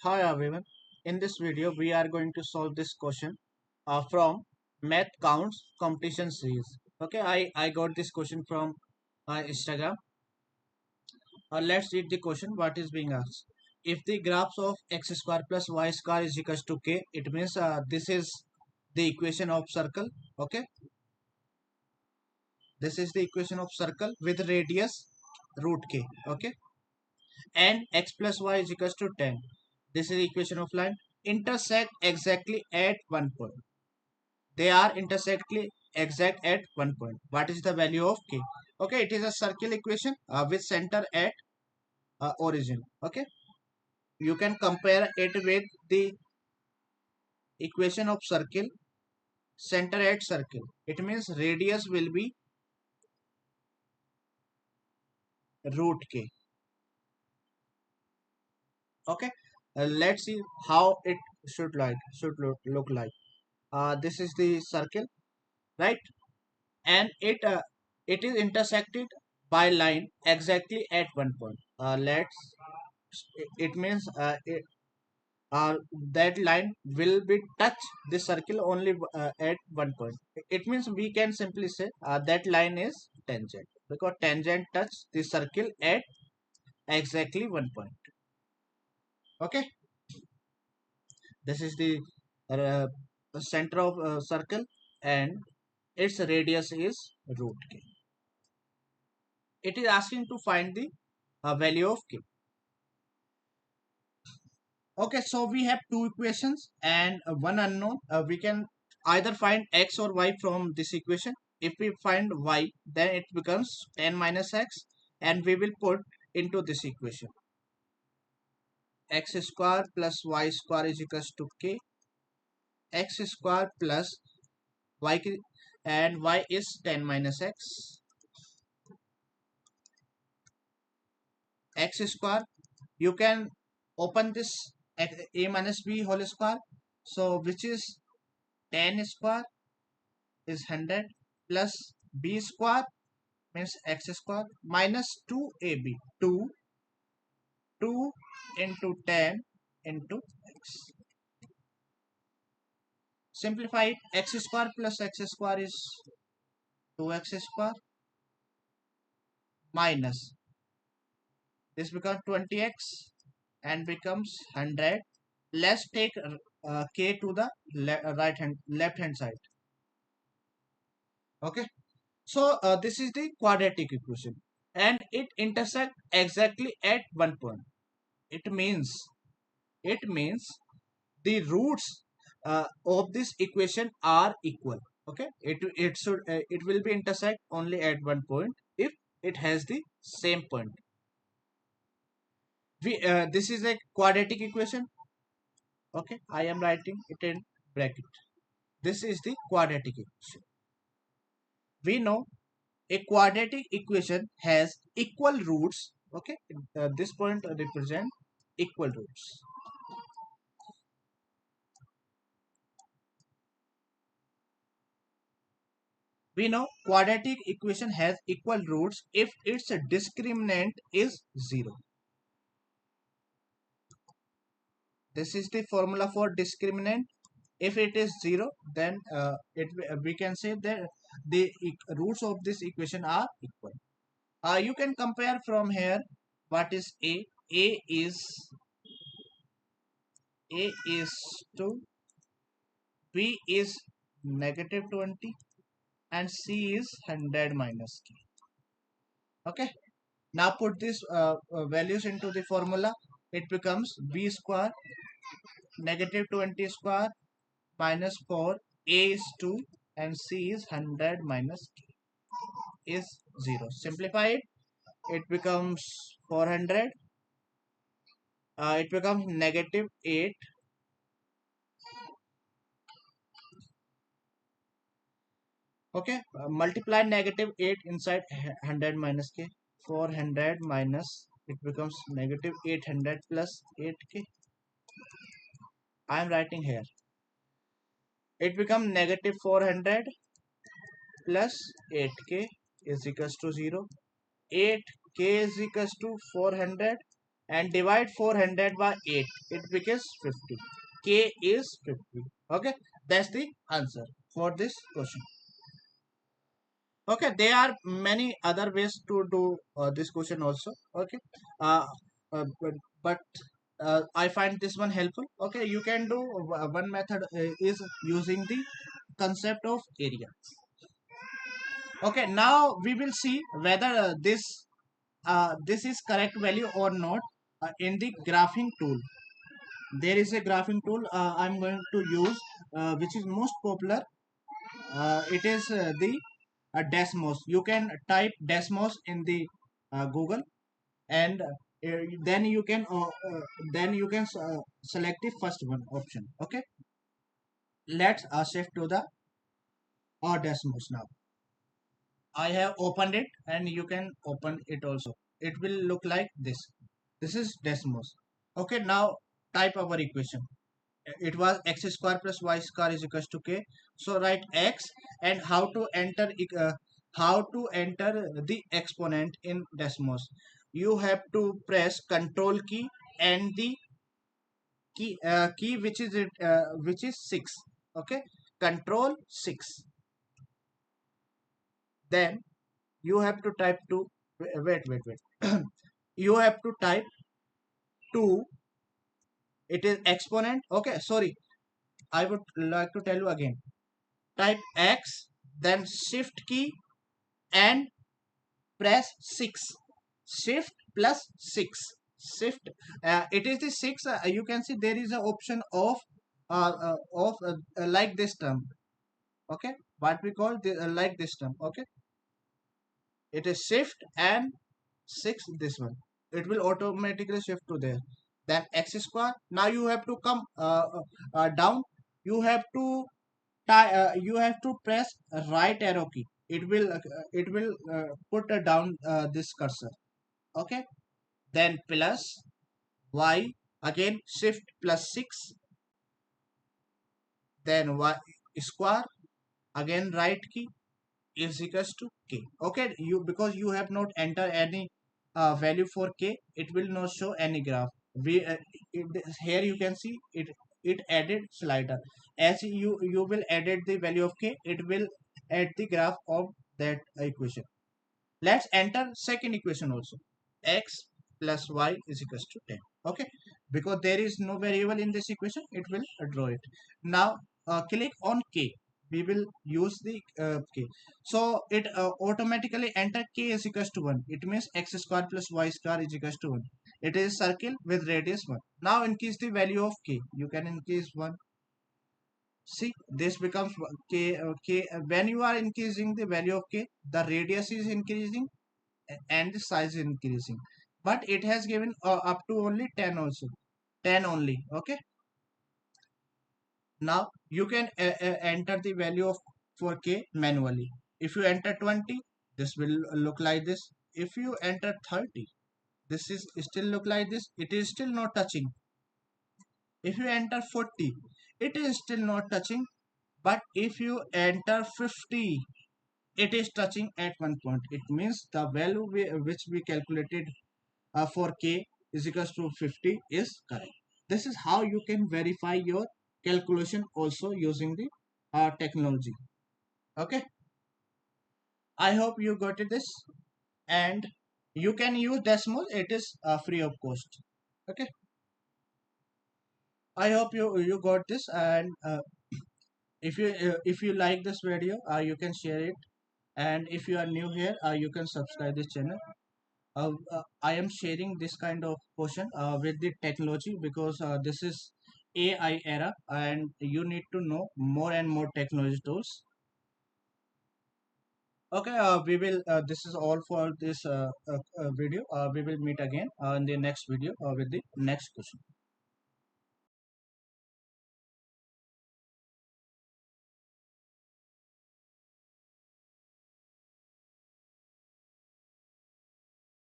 Hi everyone. In this video, we are going to solve this question from Math Counts competition series. Okay, I got this question from Instagram. Let's read the question. What is being asked? If the graphs of x square plus y square is equals to k, it means this is the equation of circle. Okay, this is the equation of circle with radius root k. Okay, and x plus y is equals to 10. This is the equation of line intersect exactly at one point. They are intersectly exact at one point. What is the value of k? Okay, it is a circle equation with center at origin. Okay, you can compare it with the equation of circle center at circle. It means radius will be root k. Okay, let's see how it should look like. This is the circle, right? And it is intersected by line exactly at one point. It means that line will be touch the circle only at one point. It means we can simply say that line is tangent because tangent touch the circle at exactly one point. Okay, this is the uh, center of circle and its radius is root k. It is asking to find the value of k. Okay, so we have two equations and one unknown. We can either find x or y from this equation. If we find y, then it becomes 10 minus x, and we will put into this equation. X square plus y square is equals to k. X square plus and y is 10 minus x. X square, you can open this a minus b whole square. So which is 10 square is 100 plus b square means x square minus 2ab 2 into 10 into x. Simplify it. X square plus x square is 2x square minus this becomes 20x and becomes 100. Let's take k to the left hand side. Okay, so this is the quadratic equation and it intersect exactly at one point. It means it means the roots of this equation are equal. Okay, it will be intersect only at one point if it has the same point. This is a quadratic equation. Okay, I am writing it in bracket. This is the quadratic equation. We know a quadratic equation has equal roots. Okay, this point represent equal roots. We know quadratic equation has equal roots if its discriminant is 0. This is the formula for discriminant. If it is 0, then we can say that the roots of this equation are equal. You can compare from here. What is a? A is 2, b is negative 20, and c is 100 minus k. Okay, now put these values into the formula. It becomes b square negative 20 square minus 4, a is 2 and c is 100 minus k is 0. Simplify it. It becomes 400. It becomes negative 8. Okay, multiply negative 8 inside 100 minus k. 400 minus, it becomes negative 800 plus 8k. I am writing here. It becomes negative 400 plus 8k is equals to 0. 8k is equals to 400 and divide 400 by 8, it becomes 50. K is 50. Okay, that's the answer for this question. Okay, there are many other ways to do this question also. Okay, uh, but I find this one helpful. Okay, you can do one method is using the concept of area. Okay, now we will see whether this is correct value or not in the graphing tool. There is a graphing tool I'm going to use, which is most popular. It is the Desmos. You can type Desmos in the Google, and then you can select the first one option. Okay, let's shift to the Desmos now. I have opened it, and you can open it also. It will look like this. This is Desmos. Okay, now type our equation. It was x square plus y square is equals to k. So write x, and how to enter the exponent in Desmos. You have to press control key and the key which is 6. Okay, control 6. Then you have to type 2. Wait. You have to type 2. It is exponent. Okay, sorry, I would like to tell you again. Type x, then shift key and press 6. Shift plus 6. Shift, it is the 6. You can see there is an option of like this term. Okay, what we call like this term. Okay, it is shift and 6, this one. It will automatically shift to there. Then x square. Now you have to come down. You have to you have to press right arrow key. It will put down this cursor. Okay, then plus y, again shift plus 6, then y square, again right key, is equals to k. Okay, you, because you have not entered any value for k, it will not show any graph. Here you can see it added slider. As you will added the value of k, it will add the graph of that equation. Let's enter second equation also. X plus y is equals to 10. Okay, because there is no variable in this equation, it will draw it. Now click on k. We will use the k. So it automatically enter k is equals to 1. It means x square plus y square is equals to 1. It is circle with radius 1. Now increase the value of k. You can increase 1. See, this becomes k. When you are increasing the value of k, the radius is increasing and the size is increasing, but it has given up to only 10 also. 10 only. Okay, now you can enter the value of for k manually. If you enter 20, this will look like this. If you enter 30, this is still look like this. It is still not touching. If you enter 40, it is still not touching. But if you enter 50, it is touching at one point. It means the value which we calculated for k is equals to 50 is correct. This is how you can verify your calculation also using the technology. Okay, I hope you got it this, and you can use Desmos. It is free of cost. Okay, I hope you got this, and if you like this video, you can share it, and if you are new here, you can subscribe this channel. I am sharing this kind of portion with the technology because this is AI era, and you need to know more and more technology tools. Okay, we will. This is all for this video. We will meet again in the next video with the next question.